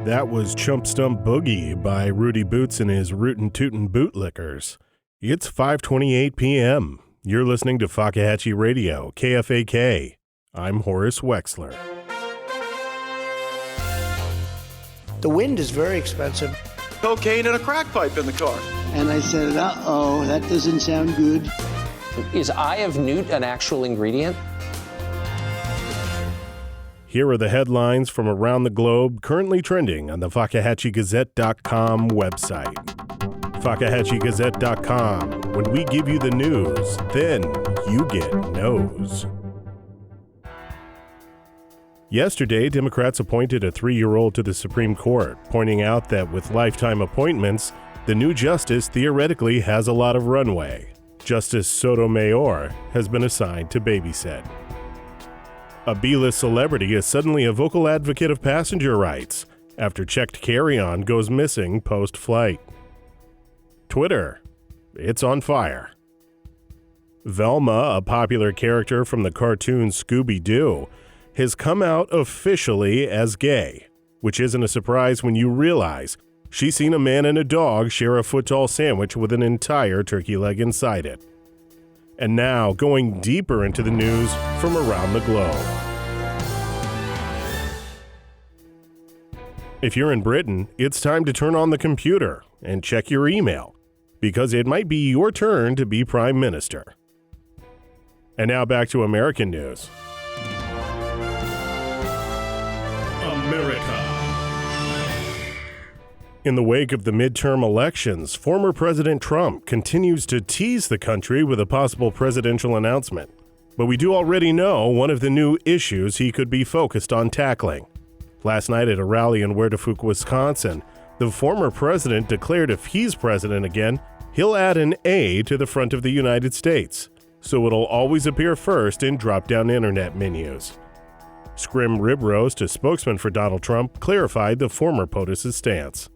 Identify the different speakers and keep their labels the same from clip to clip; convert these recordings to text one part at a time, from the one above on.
Speaker 1: That was Chump Stump Boogie by Rudy Boots and his Rootin' Tootin' Bootlickers. It's 5:28 p.m. You're listening to Fakahatchee Radio, KFAK. I'm Horace Wexler.
Speaker 2: The wind is very expensive.
Speaker 3: Cocaine and a crack pipe in the car.
Speaker 2: And I said, uh-oh, that doesn't sound good.
Speaker 4: Is eye of newt an actual ingredient?
Speaker 1: Here are the headlines from around the globe currently trending on the FakahatcheeGazette.com website. FakahatcheeGazette.com. When we give you the news, then you get no's. Yesterday, Democrats appointed a 3-year-old to the Supreme Court, pointing out that with lifetime appointments, the new justice theoretically has a lot of runway. Justice Sotomayor has been assigned to babysit. A B-list celebrity is suddenly a vocal advocate of passenger rights after checked carry-on goes missing post-flight. Twitter, it's on fire. Velma, a popular character from the cartoon Scooby-Doo, has come out officially as gay, which isn't a surprise when you realize she's seen a man and a dog share a foot-tall sandwich with an entire turkey leg inside it. And now, going deeper into the news from around the globe. If you're in Britain, it's time to turn on the computer and check your email, because it might be your turn to be Prime Minister. And now back to American news. America. In the wake of the midterm elections, former President Trump continues to tease the country with a possible presidential announcement. But we do already know one of the new issues he could be focused on tackling. Last night at a rally in Werdefuk, Wisconsin, the former president declared if he's president again, he'll add an A to the front of the United States, so it'll always appear first in drop-down internet menus. Scrim Ribroast, a spokesman for Donald Trump, clarified the former POTUS's stance.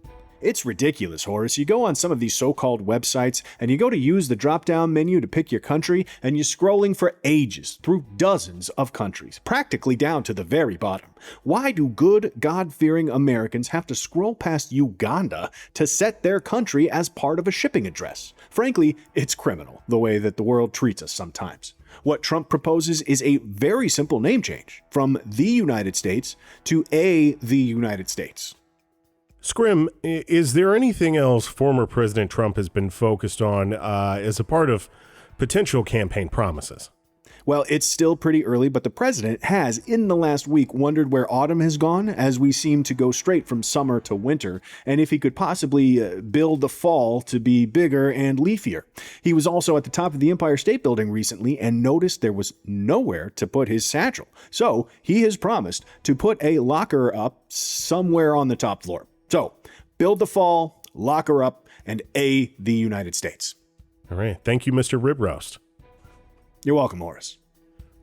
Speaker 5: It's ridiculous, Horace. You go on some of these so-called websites and you go to use the drop-down menu to pick your country and you're scrolling for ages through dozens of countries, practically down to the very bottom. Why do good, God-fearing Americans have to scroll past Uganda to set their country as part of a shipping address? Frankly, it's criminal, the way that the world treats us sometimes. What Trump proposes is a very simple name change from the United States to the United States.
Speaker 1: Scrim, is there anything else former President Trump has been focused on as a part of potential campaign promises?
Speaker 5: Well, it's still pretty early, but the president has, in the last week, wondered where autumn has gone, as we seem to go straight from summer to winter, and if he could possibly build the fall to be bigger and leafier. He was also at the top of the Empire State Building recently and noticed there was nowhere to put his satchel. So he has promised to put a locker up somewhere on the top floor. So, build the fall, lock her up, and the United States.
Speaker 1: All right. Thank you, Mr. Ribroast.
Speaker 5: You're welcome, Horace.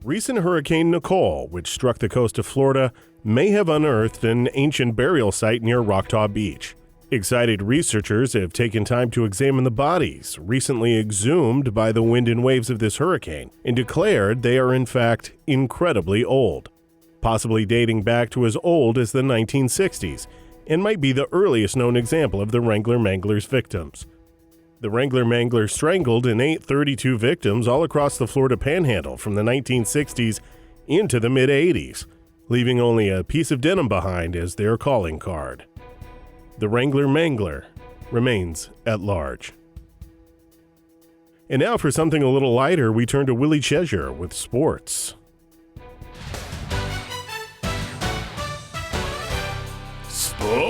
Speaker 1: Recent Hurricane Nicole, which struck the coast of Florida, may have unearthed an ancient burial site near Roctaw Beach. Excited researchers have taken time to examine the bodies, recently exhumed by the wind and waves of this hurricane, and declared they are in fact incredibly old, possibly dating back to as old as the 1960s. And might be the earliest known example of the Wrangler Mangler's victims. The Wrangler Mangler strangled and ate 32 victims all across the Florida Panhandle from the 1960s into the mid-80s, leaving only a piece of denim behind as their calling card. The Wrangler Mangler remains at large. And now for something a little lighter, we turn to Willie Cheshire with sports. Sports!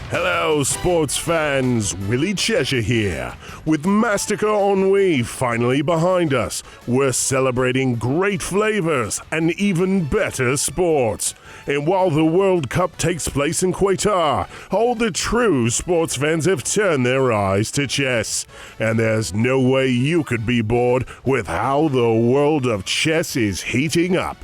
Speaker 1: Hello, sports fans. Willie Cheshire here. With Massacre Ennui finally behind us, we're celebrating great flavors and even better sports. And while the World Cup takes place in Qatar, all the true sports fans have turned their eyes to chess. And there's no way you could be bored with how the world of chess is heating up.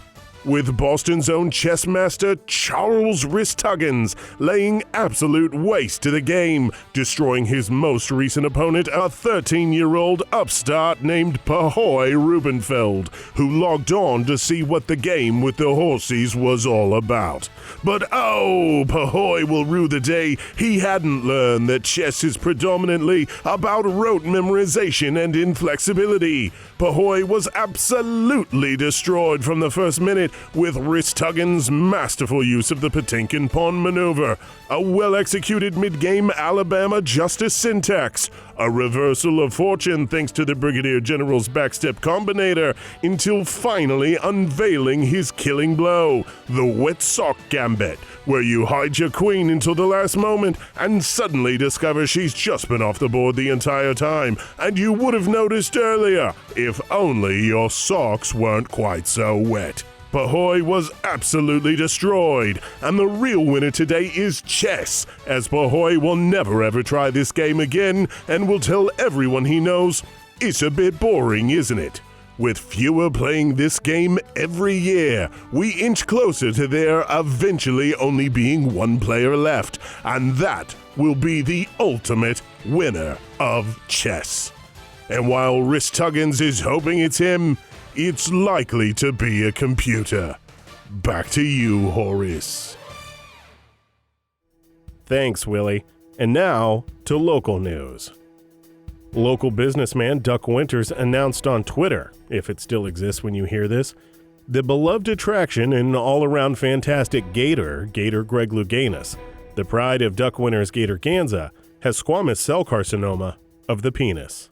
Speaker 1: with Boston's own chess master Charles Wrist-Tuggins laying absolute waste to the game, destroying his most recent opponent, a 13-year-old upstart named Pahoy Rubenfeld, who logged on to see what the game with the horsies was all about. But oh, Pahoy will rue the day he hadn't learned that chess is predominantly about rote memorization and inflexibility. Pahoy was absolutely destroyed from the first minute with Wrist-Tuggins' masterful use of the Potemkin pawn maneuver, a well-executed mid-game Alabama justice syntax, a reversal of fortune thanks to the Brigadier General's backstep combinator, until finally unveiling his killing blow, the wet sock gambit, where you hide your queen until the last moment and suddenly discover she's just been off the board the entire time, and you would have noticed earlier, if only your socks weren't quite so wet. Pahoy was absolutely destroyed, and the real winner today is chess, as Pahoy will never ever try this game again and will tell everyone he knows, it's a bit boring, isn't it? With fewer playing this game every year, we inch closer to there eventually only being one player left, and that will be the ultimate winner of chess. And while Wrist-Tuggins is hoping it's him, it's likely to be a computer. Back to you, Horace. Thanks, Willie. And now to local news. Local businessman Duck Winters announced on Twitter, if it still exists when you hear this, the beloved attraction and all-around fantastic Gator Greg Louganis, the pride of Duck Winters Gator Ganza, has squamous cell carcinoma of the penis.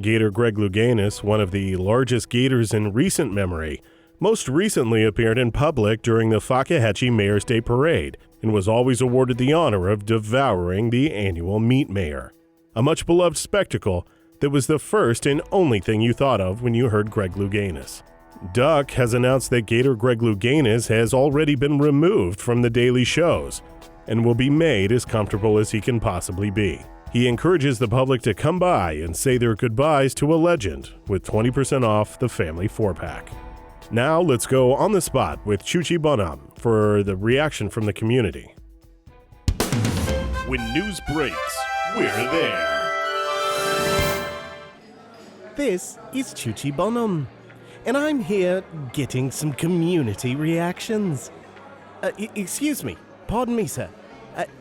Speaker 1: Gator Greg Louganis, one of the largest gators in recent memory, most recently appeared in public during the Fakahatchee Mayor's Day Parade and was always awarded the honor of devouring the annual Meat Mayor, a much-beloved spectacle that was the first and only thing you thought of when you heard Greg Louganis. Duck has announced that Gator Greg Louganis has already been removed from the daily shows and will be made as comfortable as he can possibly be. He encourages the public to come by and say their goodbyes to a legend with 20% off the family 4-pack. Now let's go on the spot with Chuchi Bonham for the reaction from the community. When news breaks, we're there.
Speaker 6: This is Chuchi Bonham, and I'm here getting some community reactions. Excuse me, pardon me, sir.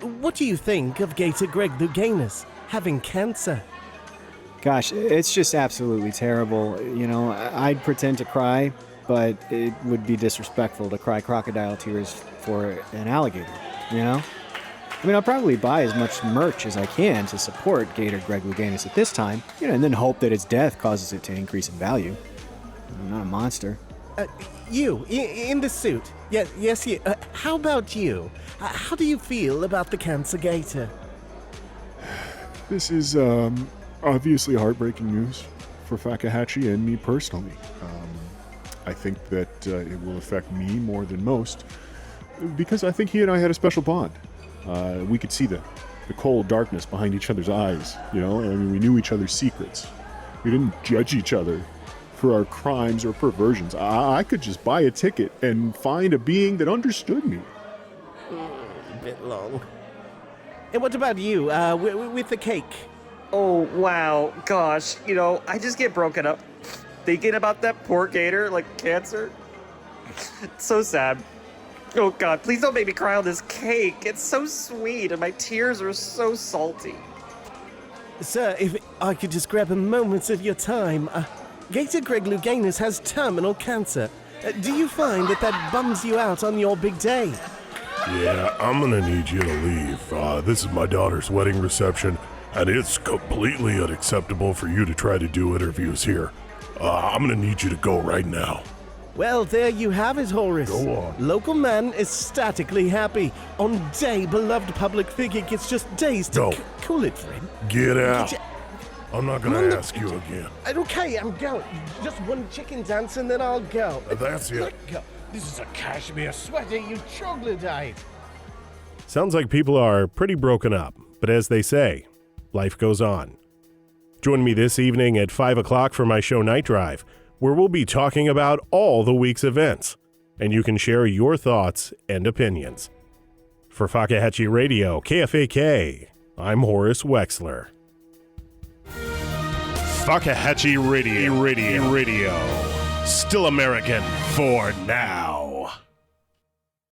Speaker 6: What do you think of Gator Greg Louganis having cancer?
Speaker 5: Gosh, it's just absolutely terrible. You know, I'd pretend to cry, but it would be disrespectful to cry crocodile tears for an alligator, you know? I mean, I'll probably buy as much merch as I can to support Gator Greg Louganis at this time, you know, and then hope that its death causes it to increase in value. I'm not a monster.
Speaker 6: You, in the suit. Yes, you. How about you? How do you feel about the cancer gator?
Speaker 7: This is obviously heartbreaking news for Fakahatchee and me personally. I think that it will affect me more than most because I think he and I had a special bond. We could see the cold darkness behind each other's eyes, you know? I mean, we knew each other's secrets. We didn't judge each other for our crimes or perversions. I could just buy a ticket and find a being that understood me.
Speaker 6: A bit long. And what about you, with the cake?
Speaker 8: Oh, wow. Gosh, you know, I just get broken up thinking about that poor gator, like cancer. It's so sad. Oh, God, please don't make me cry on this cake. It's so sweet, and my tears are so salty.
Speaker 6: Sir, if I could just grab a moment of your time. Gator Greg Louganis has terminal cancer. Do you find that bums you out on your big day?
Speaker 1: Yeah, I'm gonna need you to leave. This is my daughter's wedding reception, and it's completely unacceptable for you to try to do interviews here. I'm gonna need you to go right now.
Speaker 6: Well, there you have it, Horace.
Speaker 1: Go on.
Speaker 6: Local man ecstatically happy. On day, beloved public figure gets just days to
Speaker 1: Go.
Speaker 6: cool it for him.
Speaker 1: Get out. I'm not gonna ask you again.
Speaker 6: Okay, I'm going. Just one chicken dance and then I'll go.
Speaker 1: That's it.
Speaker 6: Let go. This is a cashmere sweater, you troglodyte.
Speaker 1: Sounds like people are pretty broken up, but as they say, life goes on. Join me this evening at 5 o'clock for my show Night Drive, where we'll be talking about all the week's events, and you can share your thoughts and opinions. For Fakahatchee Radio, KFAK, I'm Horace Wexler. Fakahatchee Radio. Still American for now.